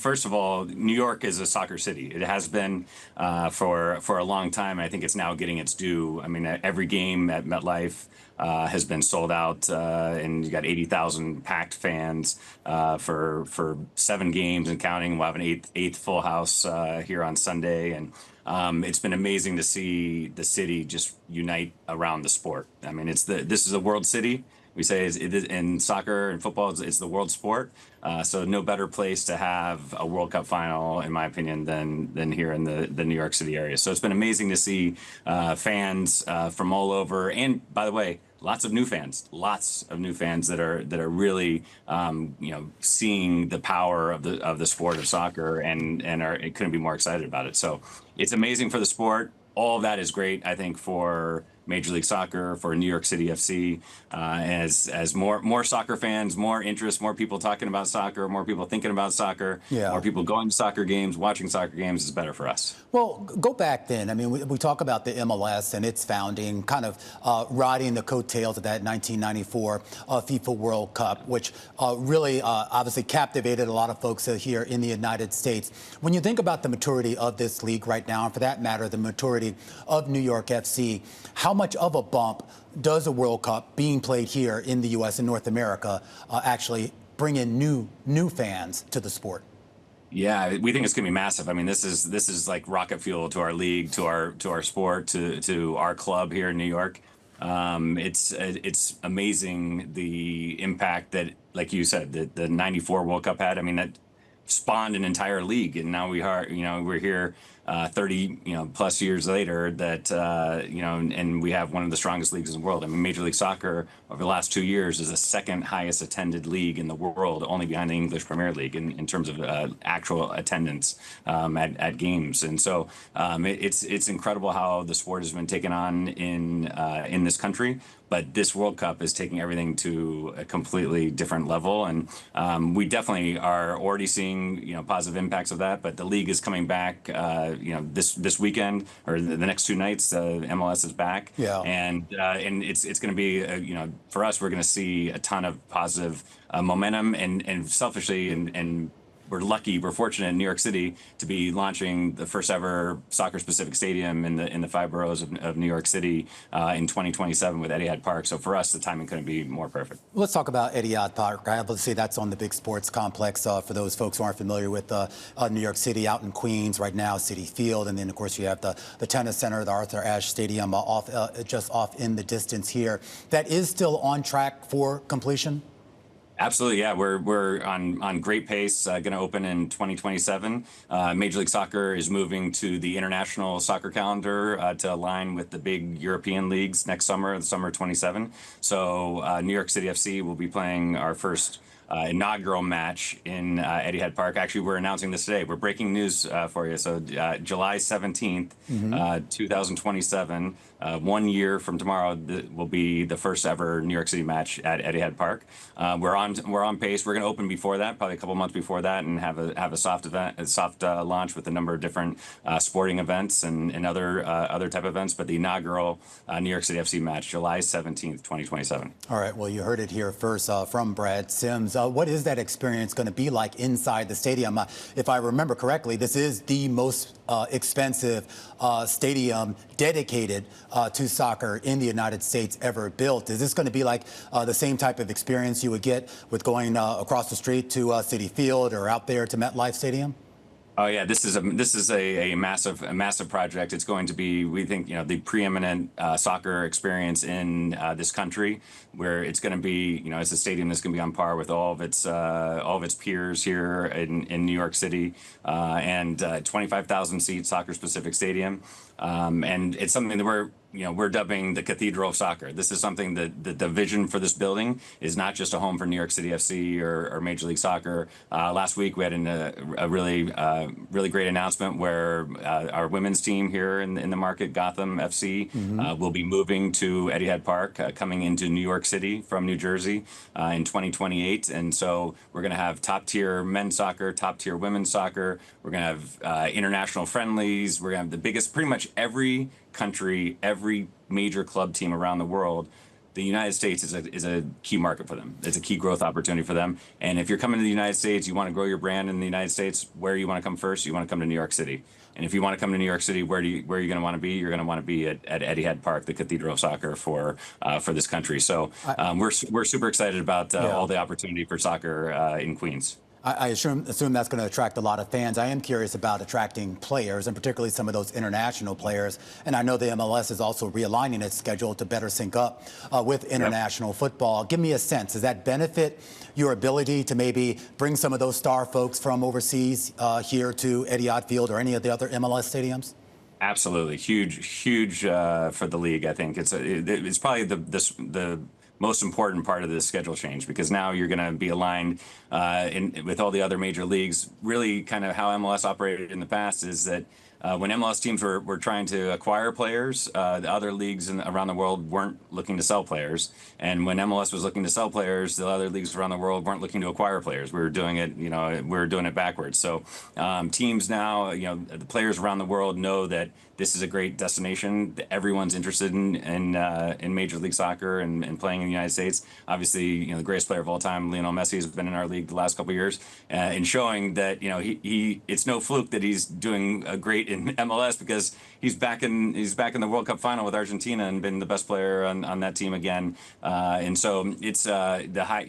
first of all, New York is a soccer city. It has been for a long time. I think it's now getting its due. I mean, every game at MetLife has been sold out, and you got 80,000 packed fans for 7 games and counting. We'll have an eighth full house here on Sunday, and it's been amazing to see the city just unite around the sport. I mean, this is a world city. We say in soccer and football, it's the world sport. So no better place to have a World Cup final, in my opinion, than here in the New York City area. So it's been amazing to see fans from all over. And by the way, lots of new fans that are really seeing the power of the sport of soccer and couldn't be more excited about it. So it's amazing for the sport. All of that is great, I think, for Major League Soccer, for New York City FC, as more soccer fans, more interest, more people talking about soccer, more people thinking about soccer, more people going to soccer games, watching soccer games is better for us. Well, go back then. I mean, we talk about the MLS and its founding, kind of riding the coattails of that 1994 FIFA World Cup, which really obviously captivated a lot of folks here in the United States. When you think about the maturity of this league right now, and for that matter, the maturity of New York FC, how much of a bump does a World Cup being played here in the U.S. and North America actually bring in new fans to the sport? Yeah, we think it's going to be massive. I mean, this is like rocket fuel to our league, to our sport, to our club here in New York. It's amazing the impact that, like you said, the '94 World Cup had. I mean, that spawned an entire league, and now we're here 30 plus years later that and we have one of the strongest leagues in the world. I mean, Major League Soccer over the last 2 years is the second highest attended league in the world, only behind the English Premier League in terms of actual attendance at games. And so it's incredible how the sport has been taken on in this country. But this World Cup is taking everything to a completely different level, and we definitely are already seeing positive impacts of that. But the league is coming back, this weekend or the next 2 nights. MLS is back, and it's going to be for us, we're going to see a ton of positive momentum, and selfishly and we're fortunate in New York City to be launching the first ever soccer-specific stadium in the 5 boroughs of New York City in 2027 with Etihad Park. So for us, the timing couldn't be more perfect. Let's talk about Etihad Park. Obviously, that's on the big sports complex. For those folks who aren't familiar with New York City, out in Queens right now, Citi Field, and then of course you have the tennis center, the Arthur Ashe Stadium, just off in the distance here. That is still on track for completion. Absolutely, yeah. We're on great pace. Going to open in 2027. Major League Soccer is moving to the international soccer calendar to align with the big European leagues next summer, the summer 27. So New York City FC will be playing our first inaugural match in Etihad Park. Actually, we're announcing this today. We're breaking news for you. So July 17th, 2027, 1 year from tomorrow, will be the first ever New York City match at Etihad Park. We're on pace. We're going to open before that, probably a couple months before that, and have a soft launch with a number of different sporting events and other type of events. But the inaugural New York City FC match, July 17th, 2027. All right. Well, you heard it here first from Brad Sims. What is that experience going to be like inside the stadium? If I remember correctly, this is the most expensive stadium dedicated to soccer in the United States ever built. Is this going to be like the same type of experience you would get with going across the street to Citi Field or out there to MetLife Stadium? Oh yeah, this is a massive project. It's going to be, we think, the preeminent soccer experience in this country, where it's going to be, it's a stadium that's going to be on par with all of its peers here in New York City, and 25,000 seat soccer specific stadium, and it's something that we're dubbing the Cathedral of Soccer. This is something that the vision for this building is not just a home for New York City FC or Major League Soccer. Last week we had a really great announcement where our women's team here in the market, Gotham FC, will be moving to Etihad Park, coming into New York City from New Jersey in 2028. And so we're going to have top-tier men's soccer, top-tier women's soccer. We're going to have international friendlies. We're going to have the biggest, pretty much every country, every major club team around the world the United States is a key market for them. It's a key growth opportunity for them. And if you're coming to the United States, you want to grow your brand in the United States, where you want to come first? You want to come to New York City. And if you want to come to New York City, where are you going to want to be? You're going to want to be at Etihad Park, the cathedral of soccer for this country. So we're super excited about all the opportunity for soccer in Queens. I assume that's going to attract a lot of fans. I am curious about attracting players, and particularly some of those international players. And I know the MLS is also realigning its schedule to better sync up with international football. Give me a sense. Does that benefit your ability to maybe bring some of those star folks from overseas here to Etihad Field or any of the other MLS stadiums? Absolutely, huge for the league. I think it's probably the most important part of the schedule change, because now you're going to be aligned with all the other major leagues. Really, kind of how MLS operated in the past is that when MLS teams were trying to acquire players, the other leagues around the world weren't looking to sell players. And when MLS was looking to sell players, the other leagues around the world weren't looking to acquire players. We were doing it backwards. So teams now, the players around the world know that this is a great destination. Everyone's interested in Major League Soccer and playing in the United States. Obviously, the greatest player of all time, Lionel Messi, has been in our league the last couple of years, and showing that it's no fluke that he's doing great in MLS, because he's back in the World Cup final with Argentina and been the best player on that team again. And so it's the high.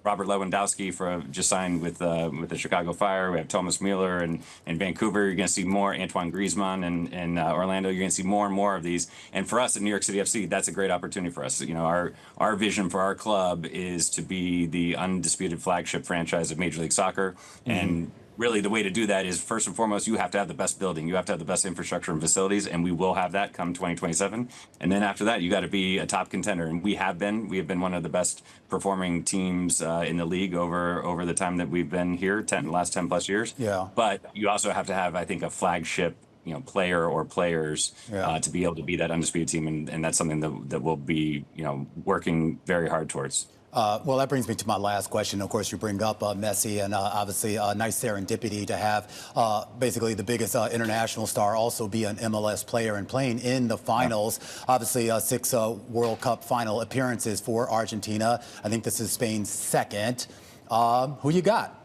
Robert Lewandowski just signed with the Chicago Fire. We have Thomas Mueller in Vancouver. You're going to see more Antoine Griezmann and Orlando. You're going to see more and more of these. And for us at New York City FC, that's a great opportunity for us. Our vision for our club is to be the undisputed flagship franchise of Major League Soccer. Mm-hmm. And really, the way to do that is, first and foremost, you have to have the best building. You have to have the best infrastructure and facilities, and we will have that come 2027. And then after that, you got to be a top contender, and we have been. We have been one of the best performing teams in the league over the time that we've been here, last 10 plus years. Yeah. But you also have to have, I think, a flagship player or players to be able to be that undisputed team, and that's something that we'll be working very hard towards. Well, that brings me to my last question. Of course, you bring up Messi, and obviously a nice serendipity to have basically the biggest international star also be an MLS player and playing in the finals. Yeah. Obviously, 6 World Cup final appearances for Argentina. I think this is Spain's second. Who you got?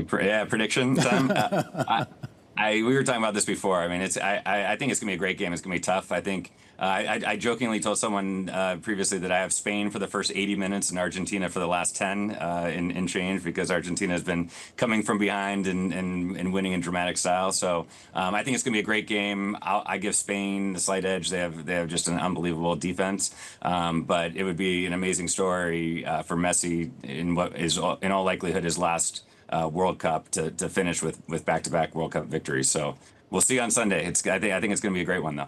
Prediction time? We were talking about this before. I mean, I think it's gonna be a great game. It's gonna be tough. I think I jokingly told someone previously that I have Spain for the first 80 minutes and Argentina for the last 10 in change, because Argentina has been coming from behind and winning in dramatic style. So I think it's gonna be a great game. I give Spain the slight edge. They have just an unbelievable defense. But it would be an amazing story for Messi in what is in all likelihood his last World Cup to finish with back-to-back World Cup victories. So we'll see on Sunday. I think it's going to be a great one, though.